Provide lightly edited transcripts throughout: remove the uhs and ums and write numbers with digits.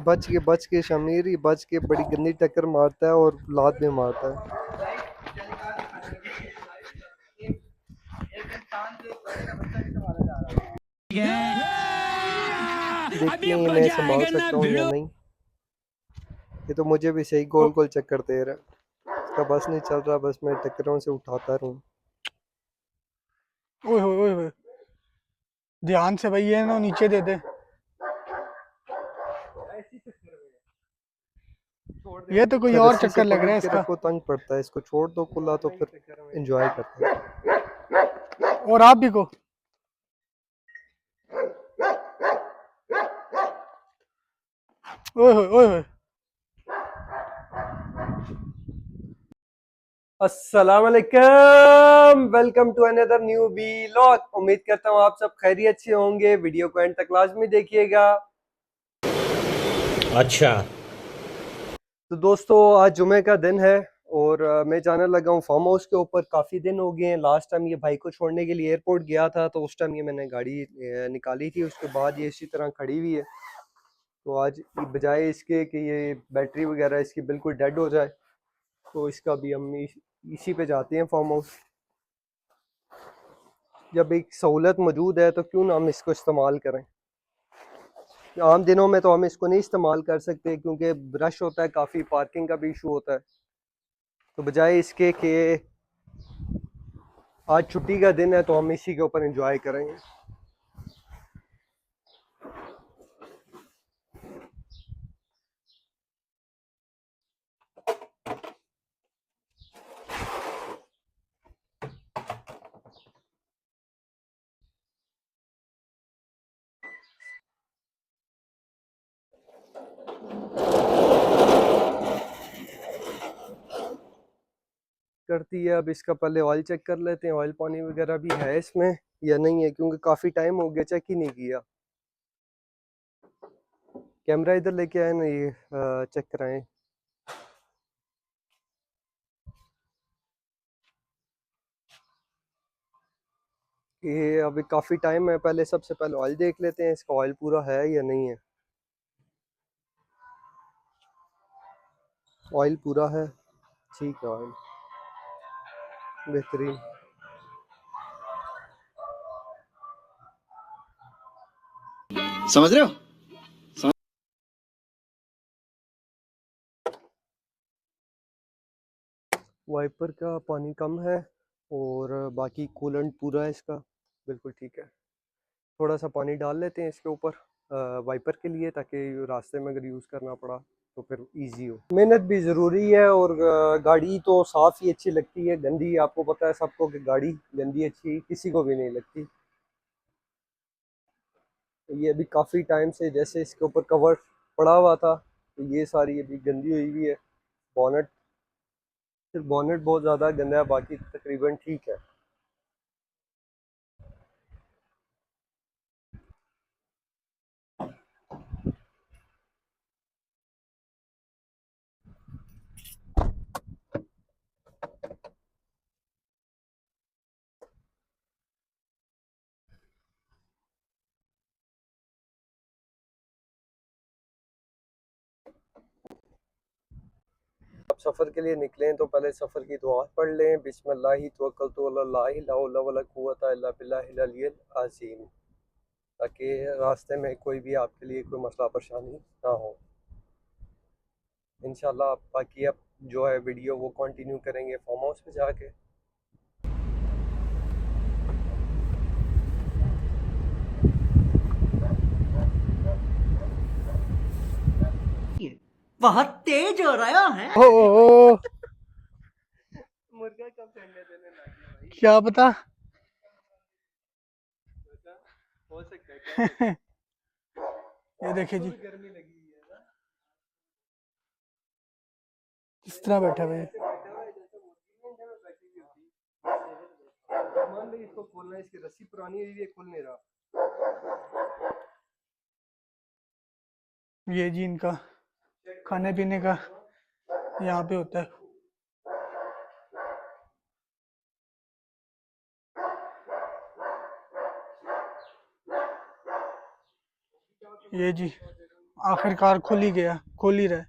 बच के शमीर ही बच के बड़ी गंदी टक्कर मारता है और लात भी मारता है। देखते हैं मैं संभाल सकता हूँ या नहीं। ये तो मुझे भी सही गोल गोल चक्कर दे रहा है। इसका बस नहीं चल रहा, बस मैं टक्करों से उठाता रहूँ। ओए होए ओए होए, ध्यान से भाई, ये ना नीचे दे दे। ये तो कोई अच्छा और रस्सी से चक्कर लग पकड़ रहा है के इसका। रखो, तंग पड़ता है। इसको छोड़ दो खुला तो फिर एंजॉय करते हैं। और आप भी को। ओए होए ओए होए। अस्सलाम वालेकुम, welcome to another new vlog. उम्मीद करता हूँ आप सब खैरियत से होंगे। वीडियो को एंड तक लाजमी देखिएगा। अच्छा। तो दोस्तों आज जुमे का दिन है और मैं जाने लगा हूँ फार्म हाउस के ऊपर। काफ़ी दिन हो गए हैं। लास्ट टाइम ये भाई को छोड़ने के लिए एयरपोर्ट गया था तो उस टाइम ये मैंने गाड़ी निकाली थी, उसके बाद ये इसी तरह खड़ी हुई है। तो आज बजाय इसके कि ये बैटरी वगैरह इसकी बिल्कुल डेड हो जाए तो इसका भी हम इसी पे जाते हैं फार्म हाउस। जब एक सहूलत मौजूद है तो क्यों ना हम इसको इस्तेमाल करें। आम दिनों में तो हम इसको नहीं इस्तेमाल कर सकते क्योंकि रश होता है, काफ़ी पार्किंग का भी इशू होता है। तो बजाय इसके कि आज छुट्टी का दिन है तो हम इसी के ऊपर एंजॉय करेंगे। करती है अब इसका पहले ऑयल चेक कर लेते हैं, ऑयल पानी वगैरह भी है इसमें या नहीं है, क्योंकि काफ़ी टाइम हो गया चेक ही नहीं किया। कैमरा इधर लेके आए ना, ये चेक कराएं। ये अभी काफ़ी टाइम है, पहले सबसे पहले ऑयल देख लेते हैं इसका ऑयल पूरा है या नहीं है। ऑयल पूरा है, ठीक है, ऑयल बेहतरीन। समझ रहे हो? वाइपर का पानी कम है और बाकी कूलेंट पूरा है इसका, बिल्कुल ठीक है। थोड़ा सा पानी डाल लेते हैं इसके ऊपर वाइपर के लिए, ताकि रास्ते में अगर यूज़ करना पड़ा तो फिर इजी हो। मेहनत भी ज़रूरी है और गाड़ी तो साफ़ ही अच्छी लगती है, गंदी आपको पता है सबको कि गाड़ी गंदी अच्छी किसी को भी नहीं लगती। तो ये अभी काफ़ी टाइम से जैसे इसके ऊपर कवर पड़ा हुआ था तो ये सारी अभी गंदी हुई हुई है। बॉनेट, सिर्फ बॉनेट बहुत ज़्यादा गंदा है, बाकी तकरीबन ठीक है। अब सफ़र के लिए निकलें तो पहले सफ़र की दुआ पढ़ लें, बिस्मिल्लाहि तवक्कलतु अल्लाह ला हौला वला कुव्वता इल्ला बिल्लाहिल अलिय्यिल अज़ीम, ताकि रास्ते में कोई भी आपके लिए कोई मसला परेशानी ना हो। इंशाल्लाह बाकी अब जो है वीडियो वो कंटिन्यू करेंगे फार्म हाउस पे जाके। बहुत तेज हो रहा है। ओ, मुर्गा कब ठंडे देने लगे भाई? क्या पता। हो सकता है, क्या पता। ये देखिए जी, गर्मी लगी है ना, किस तरह बैठा हुआ है। ऐसे बैठा हुआ है जैसे मुर्गी में बैठी हुई होती। मान लो इसको खोलना है, इसकी रस्सी पुरानी हुई है, खुल नहीं रहा। ये जी इनका खाने पीने का यहाँ पे होता है। ये जी आखिरकार खुल ही गया, खुल ही रहा है।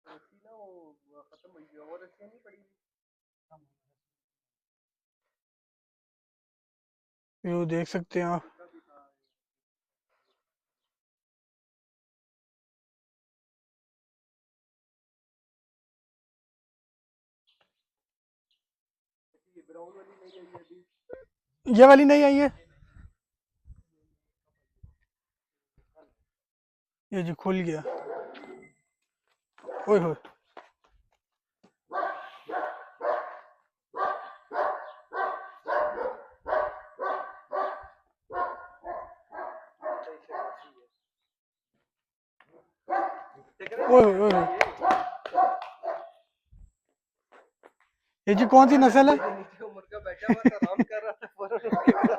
रस्सी ना वो खत्म हुई है और रस्सियाँ नहीं पड़ी। व्यू देख सकते हैं आप। ये ब्राउन वाली नहीं आई है अभी। ये वाली नहीं आई है, ये जी खुल गया। ओए होए, ओए होए, ओए होए। ये जी कौन सी नस्ल है? नीचे मुर्गा बैठा हुआ था, आराम कर रहा था, फौरन उठ के खड़ा।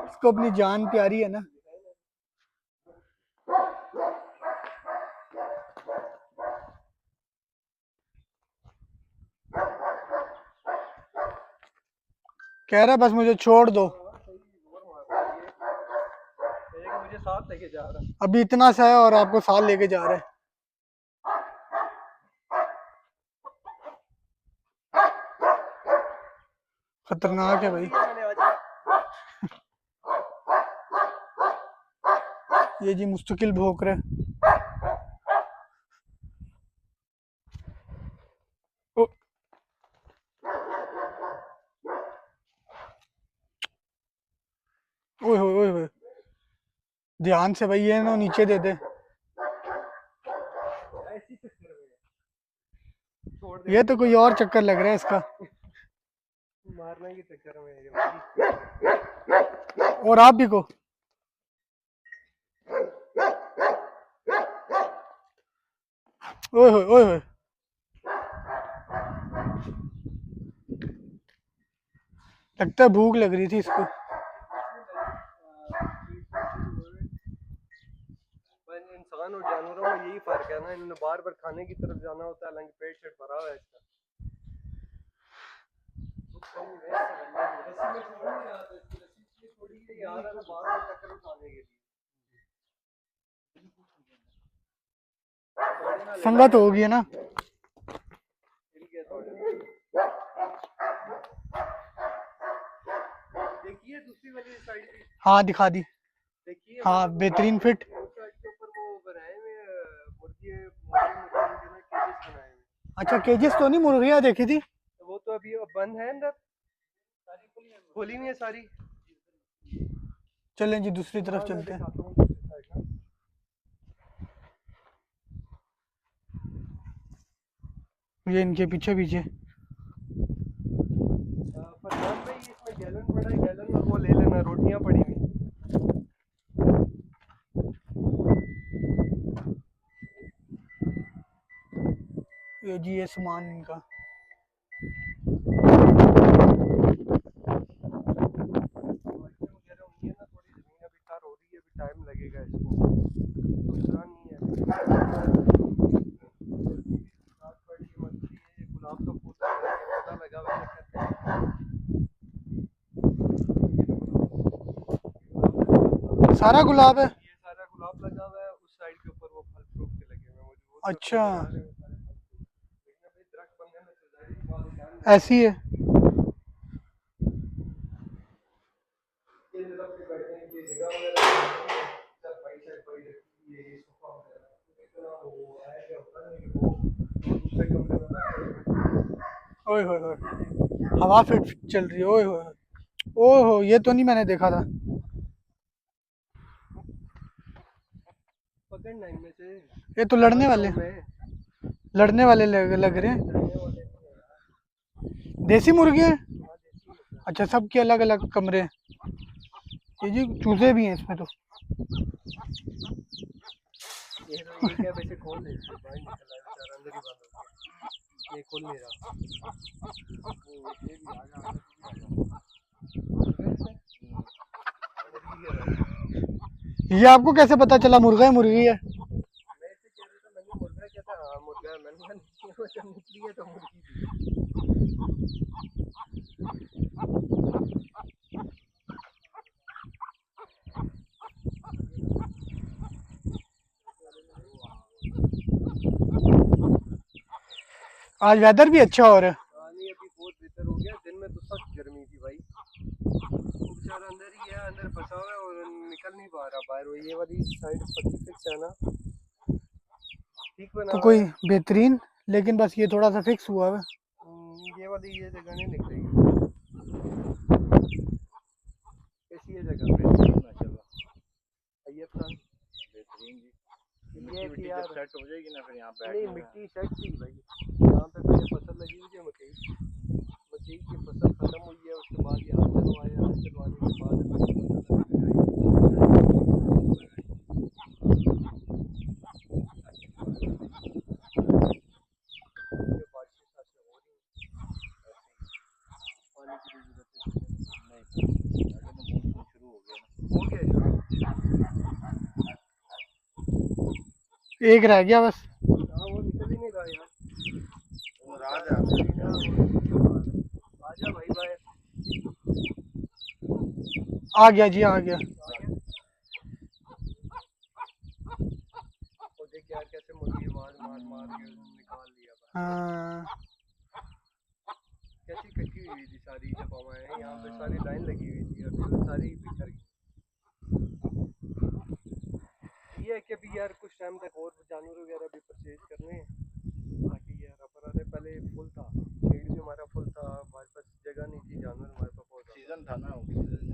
इसको अपनी जान प्यारी है ना। कह रहा है बस मुझे छोड़ दो, एक मुझे साथ लेके जा रहा है। अभी इतना सा है और आपको साथ लेके जा रहा है। खतरनाक है भाई। मैंने आज ये जी मुस्तकिल भौंक रहा है। ओ, ओए होए, ओए होए। ध्यान से भाई, ये ना नीचे दे दे। ऐसी चक्कर में छोड़ दे। ये तो कोई और चक्कर लग रहा है इसका। मारने के चक्कर में ये भाई। और आप भी को। ओए होए, ओए होए। लगता है भूख लग रही थी इसको। इंसान और जानवरों में यही फर्क है ना, इन्होंने बार बार खाने की तरफ जाना होता है, हालांकि पेट शेट भरा हुआ है इसका। रस्सी में छोड़ नहीं रहा था, इसकी रस्सी इसलिए छोड़ी है, ये आ रहा था बार बार टक्कर उठाने के लिए। संगत होगी है ना। हिल गया थोड़ा। देखिए दूसरी वाली साइड भी हाँ दिखा दी। देखिए, हाँ बेहतरीन फिट। उस साइड के ऊपर वो बनाए हुए मुर्गी मुर्गे मुर्गे के ना केजेस बनाए हुए। अच्छा केजेस तो नहीं, मुर्गियाँ देखी थी। तो वो तो अभी बंद है अंदर, खोली हुई है सारी। चलें जी दूसरी तरफ हाँ, मैं चलते हैं। दिखाता हूँ दूसरी साइड ना। ये इनके पीछे पीछे। फरमान भाई इसमें गैलन पड़ा है, गैलन और वो ले लेना, रोटियां पड़ी हुई। ये जी ये सामान इनका। वगैरह होंगी ना, थोड़ी जमीन अभी tar हो रही है, अभी टाइम लगेगा इसको, दूसरा नहीं है। रात पड़ी है, मछली है, ये गुलाब का पौधा है, ये पौधा लगा हुआ है चक्कर में। सारा गुलाब है। ये सारा गुलाब लगा हुआ है, उस साइड के ऊपर वो फल फ्रूट के लगे हुए हैं, मुझे वो सब अच्छा नजर आ रहे हैं, वो सारे फल फ्रूट। लेकिन अभी दरख्त बनने में तो ज़ाहिर बात है टाइम लगेगा। ऐसी है। ये तरफ पे बैठने की जगह वगैरह है, सब भाई रखी है, ये सोफा वगैरह इतना वो है कि होता नहीं कि वो दूसरे कमरे में बैठे। ओए होए होए, हवा फिट चल रही है। ओए होए, ओए हो, ये तो नहीं मैंने देखा था। पकड़ना इनमें से। ये तो लड़ने वाले, लड़ने वाले लग रहे हैं। देसी मुर्गे हैं। अच्छा सबके अलग अलग कमरे हैं। ये जी चूजे भी हैं इसमें तो। ये तो ये क्या वैसे खोल ले, बाहर निकला है बेचारा, अंदर ही बंद हो गया, ये खोल नहीं रहा। वो ये भी आ जा, ये आपको कैसे पता चला मुर्गा है मुर्गी है? मैं इसे कह रहा था, मैंने मुर्गा क्या था, हाँ मुर्गा है, मैंने कहा नहीं, वो जब निकली है तो मुर्गी थी। आज वेदर भी अच्छा हो रहा है। नहीं अभी बहुत बेहतर हो गया, दिन में तो सख्त गर्मी थी भाई। वो बेचारा अंदर ही है, अंदर फंसा हुआ है और निकल नहीं पा रहा बाहर। वो ये वाली साइड पट्टी फिक्स है ना, ठीक बना तो हुआ कोई है। बेहतरीन, लेकिन बस ये थोड़ा सा फिक्स हुआ है। ये वाली ये जगह नहीं निकलेगी। कैसी है जगह? बेहतरीन माशाल्लाह, अय्यब खान बेहतरीन जी। ये मिट्टी कि जब यार सेट हो जाएगी ना फिर यहाँ नहीं बैठने का। मिट्टी सेट थी भाई, यहाँ पे पहले फसल लगी हुई है मकई की फसल खत्म हुई है, उसके बाद ये हल चलवाया, हल चलवाने के बाद अभी फसल ये बारिशें साथ हो रही हैं, पानी की भी जरूरत है। नहीं अगर तो मॉनसून शुरू हो गया ना। हो गया शुरू? एक रह गया बस। हाँ वो निकल ही नहीं रहा यार। वो नाराज है आपसे। आजा भाई भाई। आ गया जी, आ गया। वो देख यार कैसे मुर्गी आवाज मार मार के निकाल लिया भाई। हाँ, कैसी कटी हुई थी सारी, जब हम आए यहाँ पे सारी लाइन लगी हुई थी, अभी वो सारी बिखर गई। ये है कि अभी यार कुछ टाइम तक और जानवर वगैरह भी परचेज करने हैं, ताकि यार हमारे पहले फुल था, शेड भी हमारा फुल था, हमारे पास जगह नहीं थी, जानवर हमारे पास बहुत सीजन था ना वो।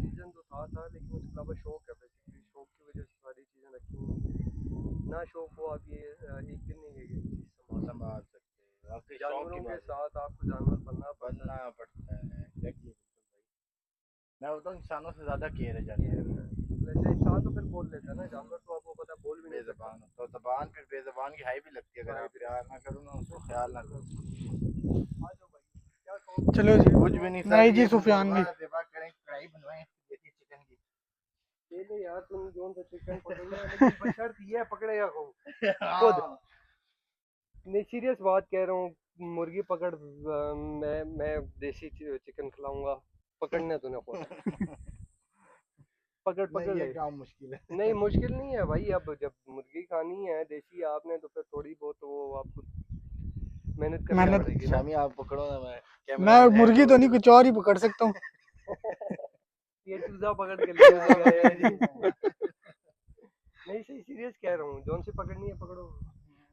सीजन तो था लेकिन उसके अलावा शौक है, बेसिकली शौक की वजह से सारी चीज़ें रखी हुई हैं। ना शौक हो आप ये एक दिन नहीं है ये चीज़ संभाल सकते हैं आपके शौक जानवरों की के बात साथ आपको जानवर बनना बनना पड़ता है। एग्जैक्टली भाई, मैं बताऊँ इंसानों से ज़्यादा केयर है जानवर। वैसे इंसान तो फिर बोल लेता है ना, जानवर तो आपको पता है बोल भी नहीं सकता। बेज़बान तो जबान फिर बेज़बान की हाई भी लगती है, अगर आप प्यार ना करो ना उसको ख्याल ना करो। आ जाओ भाई, क्या शौक? चलो जी। कुछ भी नहीं नहीं जी, सुफियान भी। सेवा करें, कढ़ाई बनवाएं देसी चिकन की। ये ले यार तुम जोन से चिकन पकड़ना है, लेकिन बशर्त ये पकड़ेगा कौन खुद। नहीं सीरियस बात कह रहा हूँ, मुर्गी पकड़ मैं देसी चिकन खिलाऊंगा, पकड़ने तो ना खुद। पकड़ पकड़ ये ले। काम मुश्किल है। नहीं मुश्किल नहीं है भाई, अब जब मुर्गी खानी है देसी आपने तो फिर थोड़ी बहुत वो आपको मेहनत करनी मेहनत- पड़ेगी ना। शामी आप पकड़ो ना, मैं मैं मुर्गी तो नहीं, कुछ और ही पकड़ सकता हूँ। ये चूजा पकड़ के ले आया जी। नहीं सही सीरियस कह रहा हूँ, जोन से पकड़नी है पकड़ो।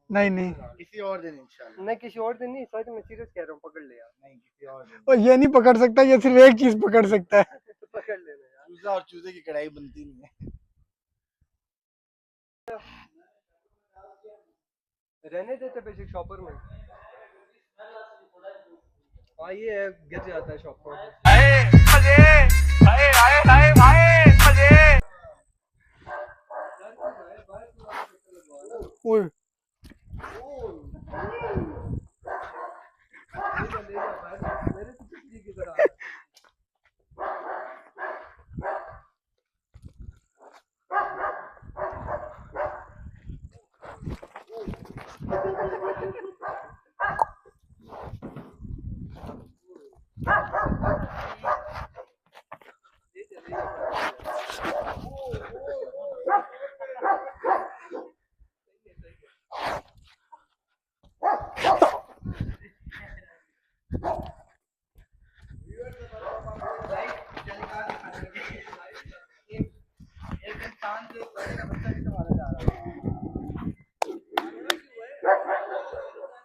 नहीं नहीं, किसी और दिन इंशाल्लाह। नहीं किसी और दिन नहीं, सच में सीरियस कह रहा हूँ, पकड़ ले यार। नहीं किसी और दिन। और ये नहीं पकड़ सकता, ये सिर्फ एक चीज पकड़ सकता है। तो पकड़ लेना यार। चूजा और चूजे की कढ़ाई बनती नहीं है। रहने देते बेसिक शॉपर में। हाँ ये है, गिर जाता है शॉपर। ओए, मेरे तो पिछली की तरह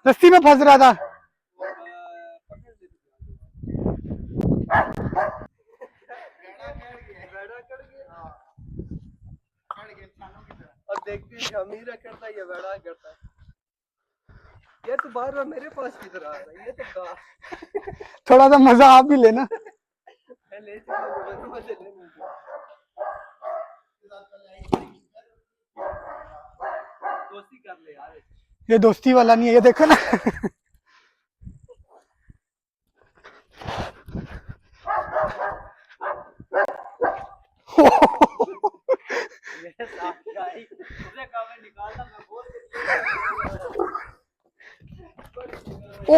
रस्सी में फंस रहा था। अब देखते हैं अमीरा करता है या बड़ा करता है। ये तो बार बार मेरे पास की तरह आ रहा है, ये तो कहा थोड़ा सा मजा आप भी लेना। ले चलो मजे लेने दो। दोस्ती कर ले यार। ये दोस्ती वाला नहीं है, ये देखो ना। मेरे साथ गाड़ी उसे कहा मैं निकालता, मैं बोल ओ,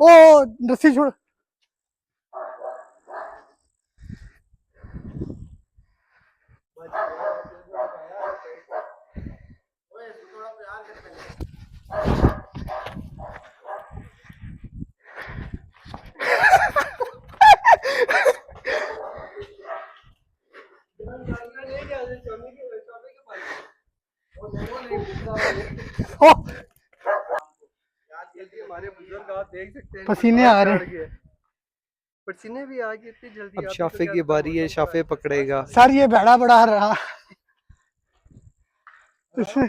ओ रस्सी छोड़। ओ हमारे बुजुर्ग आप देख सकते हैं पसीने आ रहे हैं। पसीने भी आ गए इतनी जल्दी। अब शाफे की बारी है, शाफे पकड़ेगा। सर ये भेड़ा बड़ा रहा। इसमें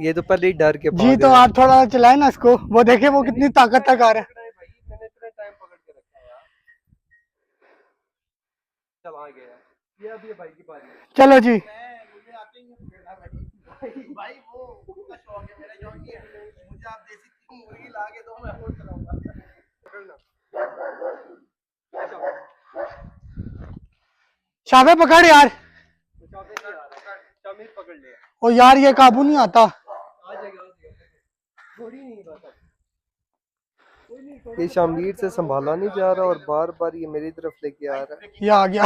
ये तो पहले ही डर के जी भाग तो रहा है। आप थोड़ा चलाए ना इसको, वो देखे वो कितनी ताकत तक आ रहा है। मैंने इतना टाइम पकड़ के रखा है यार। चल आ गया ये, अब ये भाई की बारी है। चलो जी मुझे आते ही भाई वो उसका शौक है, मेरा शौक नहीं है। मुझे आप देसी मुर्गी ला के दो, मैं वो चलाऊंगा। पकड़ना। शाबे पकड़ यार। शामिर पकड़ लिया। ओ यार ये काबू नहीं आता। आ जाएगा थोड़ी नहीं बस। ये शामिर से संभाला नहीं जा रहा और बार बार ये मेरी तरफ लेके आ रहा है। ये आ गया।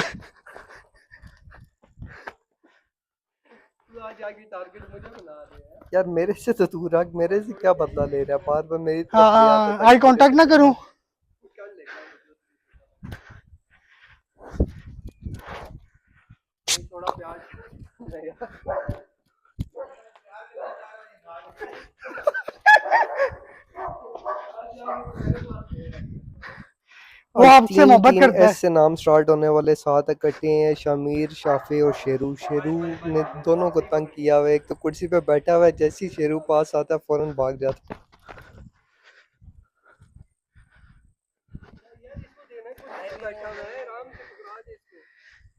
तू आज आगे टारगेट मुझे बना रहे हैं यार। मेरे से तो दूर रख, मेरे से क्या बदला ले रहा है, बार बार मेरी तरफ ले आता है। आई कांटेक्ट ना करूं। थोड़ा प्यार नहीं यार। वो आपसे मोहब्बत करता है। एस से नाम स्टार्ट होने वाले 7 इकट्ठे हैं, शामिर, शाफे और शेरू। शेरू ने दोनों को तंग किया हुआ है। एक तो कुर्सी पे बैठा हुआ है, जैसे ही शेरू पास आता है फौरन भाग जाता है।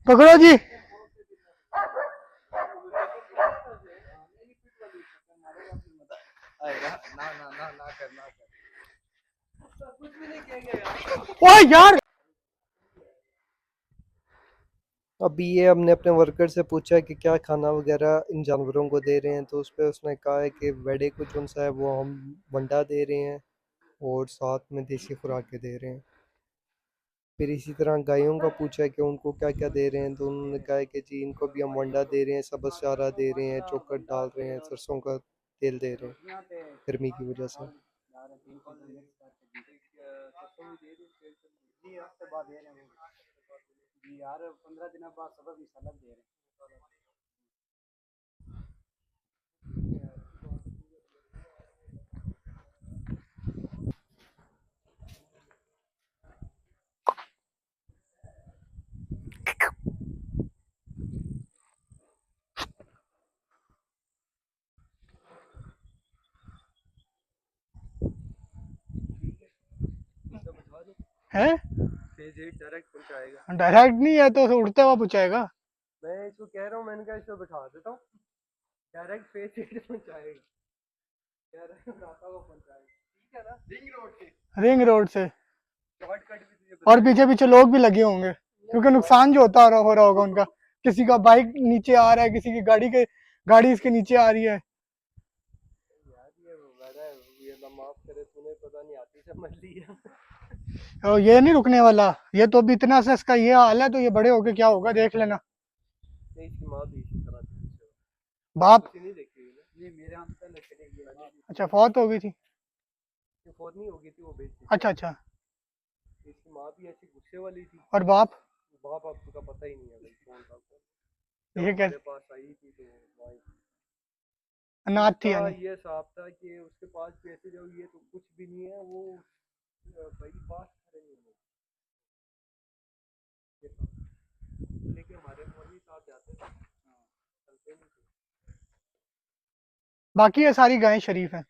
पकड़ो जी। ना ना ना ना करना कुछ भी नहीं कहेंगे यार। ओ यार अभी ये हमने अपने वर्कर से पूछा कि क्या खाना वगैरह इन जानवरों को दे रहे हैं, तो उस पर उसने कहा है कि वेड़े को जो सा है वो हम वंडा दे रहे हैं और साथ में देसी खुराकें दे रहे हैं। फिर इसी तरह गायों का पूछा है कि उनको क्या क्या दे रहे हैं, तो उन्होंने कहा है कि जी इनको भी हम वंडा दे रहे हैं, सब्ज़ चारा दे रहे हैं, चोकर डाल रहे हैं, सरसों का तेल दे रहे हैं गर्मी की वजह से। यार 15 दिन बाद सब इंशाल्लाह दे रहे हैं। है डायरेक्ट पहुंचाएगा। डायरेक्ट नहीं है तो उड़ते हुआ पूछाएगा। मैं इसको कह रहा हूँ, मैंने कहा इसको बिठा देता हूँ, डायरेक्ट फेस पहुंचाएगा। कह रहा है रास्ता वो पहुंचाएगा। ठीक है ना, रिंग रोड से। शॉर्टकट भी तुझे और पीछे पीछे लोग भी लगे होंगे, क्योंकि नुकसान जो हो रहा होगा उनका। किसी का बाइक नीचे आ रहा है, किसी की गाड़ी इसके नीचे आ रही है। यार ये बड़ा है, ये अल्लाह माफ करे, तूने पता नहीं आती समझ लिया। और ये नहीं रुकने वाला। ये तो अभी इतना सा इसका ये हाल है, तो ये बड़े होके क्या होगा देख लेना। नहीं इसकी माँ भी इसी तरह थी। बाप नहीं देखी हुई ना। ये मेरे यहाँ पे चले गए। अच्छा फौत हो गई थी। ये फौत नहीं हो गई थी, वो बेच अच्छा अच्छा। इसकी माँ भी ऐसी गुस्से वाली थी। और बाप बाप आपको का पता ही नहीं है भाई कौन था कौन। ये मेरे पास आई थी तो वहीं अनाथ थी था, यानी। ये साफ था कि उसके पास पैसे जो ये तो कुछ भी नहीं है, वो भाई पास खड़े नहीं है। ये था। लेकिन हमारे मौलवी साहब जाते थे, चलते नहीं थे। बाकी ये सारी गायें शरीफ हैं।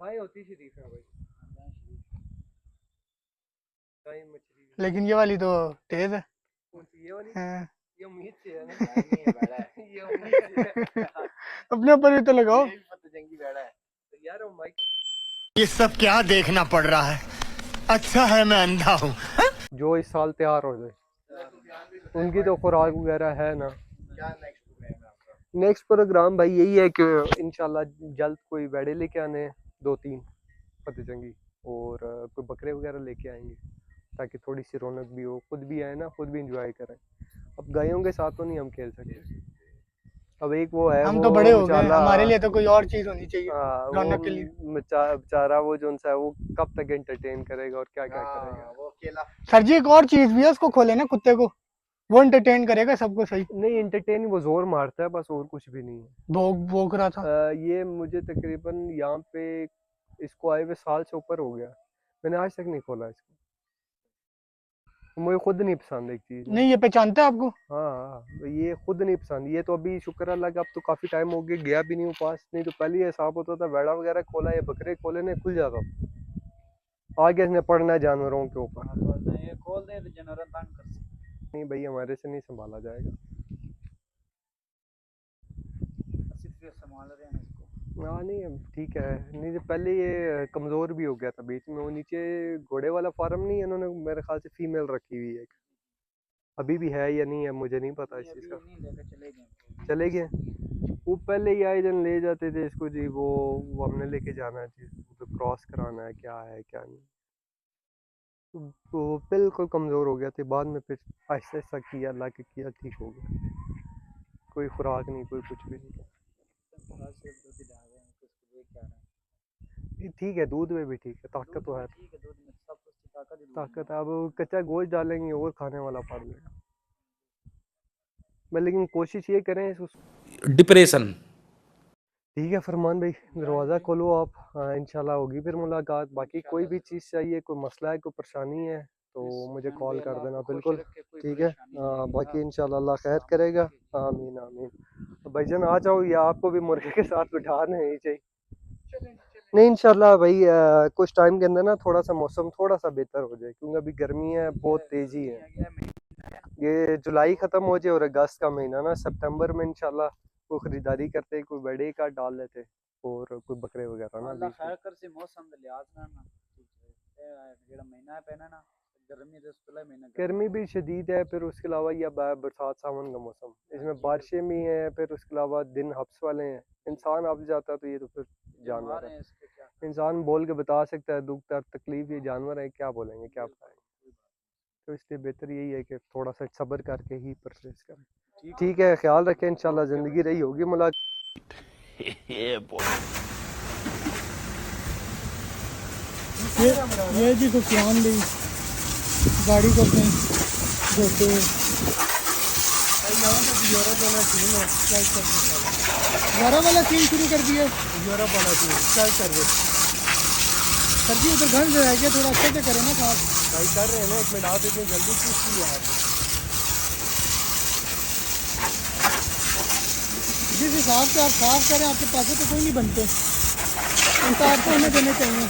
गाय होती शरीफ है भाई, गाय मछली। लेकिन ये वाली तो तेज है। कौन सी ये वाली? हाँ। ये उम्मीद से है ना। ये उम्मीद से है। अपने ऊपर भी तो लगाओ। जंगी बेड़ा है तो यार वो माइक ये सब क्या देखना पड़ रहा है। अच्छा है मैं अंधा हूँ। जो इस साल तैयार हो जाए उनकी तो खुराक वगैरह है ना। क्या नेक्स्ट प्रोग्राम है आपका? नेक्स्ट प्रोग्राम भाई यही है कि इंशाल्लाह जल्द कोई वेड़े लेके आने हैं, 2-3 फतेह जंगी। और कोई बकरे वगैरह लेके आएंगे ताकि थोड़ी सी रौनक भी हो, खुद भी आए ना, खुद भी इंजॉय करें। अब गायों के साथ तो नहीं हम खेल सकते। अब एक वो है, हम वो तो बड़े हो गए, बेचारा, हमारे लिए तो कोई और चीज होनी चाहिए हाँ, वो रौनक के लिए। बेचारा वो जो है वो कब तक एंटरटेन करेगा और क्या क्या करेगा। वो अकेला सर जी एक और चीज भी है, उसको खोले ना कुत्ते को, वो एंटरटेन करेगा सबको सही। नहीं, एंटरटेन वो जोर मारता है बस, और कुछ भी नहीं है। भोग भोग रहा था। ये मुझे तकरीबन यहाँ पे इसको आए हुए साल से ऊपर हो गया, मैंने आज तक नहीं खोला इसको। मुझे खुद नहीं पसंद एक चीज नहीं ये पहचानता है आपको? हाँ, ये खुद नहीं पसंद। ये तो अभी शुक्र अल्लाह का अब तो काफी टाइम हो गया, गया भी नहीं हूँ पास। नहीं तो पहले ये हिसाब होता था, वेड़ा वगैरह खोला या बकरे खोले ने खुल जाता। आगे इसने पड़ना है जानवरों के ऊपर। ये खोल दे तो जानवर तंग कर सकते। नहीं भाई, हमारे से नहीं संभाला जाएगा। सिर्फ संभाल रहे हैं इसको। हाँ नहीं, ठीक है। नहीं तो पहले ये कमजोर भी हो गया था बीच में। वो नीचे घोड़े वाला फार्म नहीं है, इन्होंने मेरे ख्याल से फीमेल रखी हुई है एक। अभी भी है या नहीं है मुझे नहीं पता इस चीज़ का। नहीं लेकर चले गए। चले गए वो, पहले ही आए दिन ले जाते थे इसको जी, वो हमने लेके जाना है जी, तो क्रॉस कराना है, क्या है क्या नहीं। तो वो बिल्कुल कमज़ोर हो गया था। बाद में फिर आहिस्ता आहिस्ता किया, अल्लाह के किया, ठीक हो गया। कोई खुराक नहीं, कोई कुछ भी नहीं। ये ठीक है, दूध में भी ठीक है, ताकत तो है। ठीक है, दूध में सब कुछ ताकत ही ताकत है। अब कच्चा गोश्त डालेंगे और खाने वाला पड़ जाएगा। मैं लेकिन कोशिश ये करें डिप्रेशन। ठीक है फरमान भाई, दरवाज़ा खोलो आप। हाँ, इंशाल्लाह होगी फिर मुलाकात। बाकी कोई भी चीज़ चाहिए, कोई मसला है, कोई परेशानी है तो मुझे कॉल कर देना बिल्कुल। ठीक है, बाकी इंशाल्लाह अल्लाह खैर करेगा। आमीन आमीन। भाईजान आ जाओ, या आपको भी मुर्गे के साथ बिठाना ही चाहिए। नहीं इंशाल्लाह भाई, कुछ टाइम के अंदर ना थोड़ा सा मौसम थोड़ा सा बेहतर हो जाए, क्योंकि अभी गर्मी है, बहुत तेज़ी है। ये जुलाई ख़त्म हो जाए और अगस्त का महीना ना, सितंबर में इंशाल्लाह कोई ख़रीदारी करते, कोई बड़े का डाल लेते और कोई बकरे वगैरह ना अल्लाह बीच में। खैर कर से मौसम दे लिहाज ना ना जेड़ा महीना है पहना ना गर्मी दे जुलाई महीना गर्मी भी शदीद है, फिर उसके अलावा यह बरसात सावन का मौसम, इसमें बारिशें भी हैं, फिर उसके अलावा दिन हफ्स वाले हैं। इंसान हफ्स जाता है तो ये तो फिर जानवर है। इसके क्या इंसान बोल के बता सकता है दुख दर्द तकलीफ, ये जानवर है, क्या बोलेंगे क्या बताएंगे। तो इसलिए बेहतर यही है कि थोड़ा सा सब्र करके ही परचेज करें। ठीक है, ख्याल रखें, इंशाल्लाह ज़िंदगी रही होगी मुलाकात। ये जी सुफियान भाई गाड़ी को अपने धोते हुए यूरोप वाला सीन शुरू कर दिया। यूरोप वाला सीन चल कर रहे सर जी उधर घर रह गया, थोड़ा अच्छे से करें ना साहब। भाई, कर रहे हैं ना, 1 मिनट आप इतनी जल्दी क्यों की यार। जिस हिसाब से आप साफ करें, आपके पैसे तो कोई नहीं बनते, हिसाब तो हमें देने चाहिए।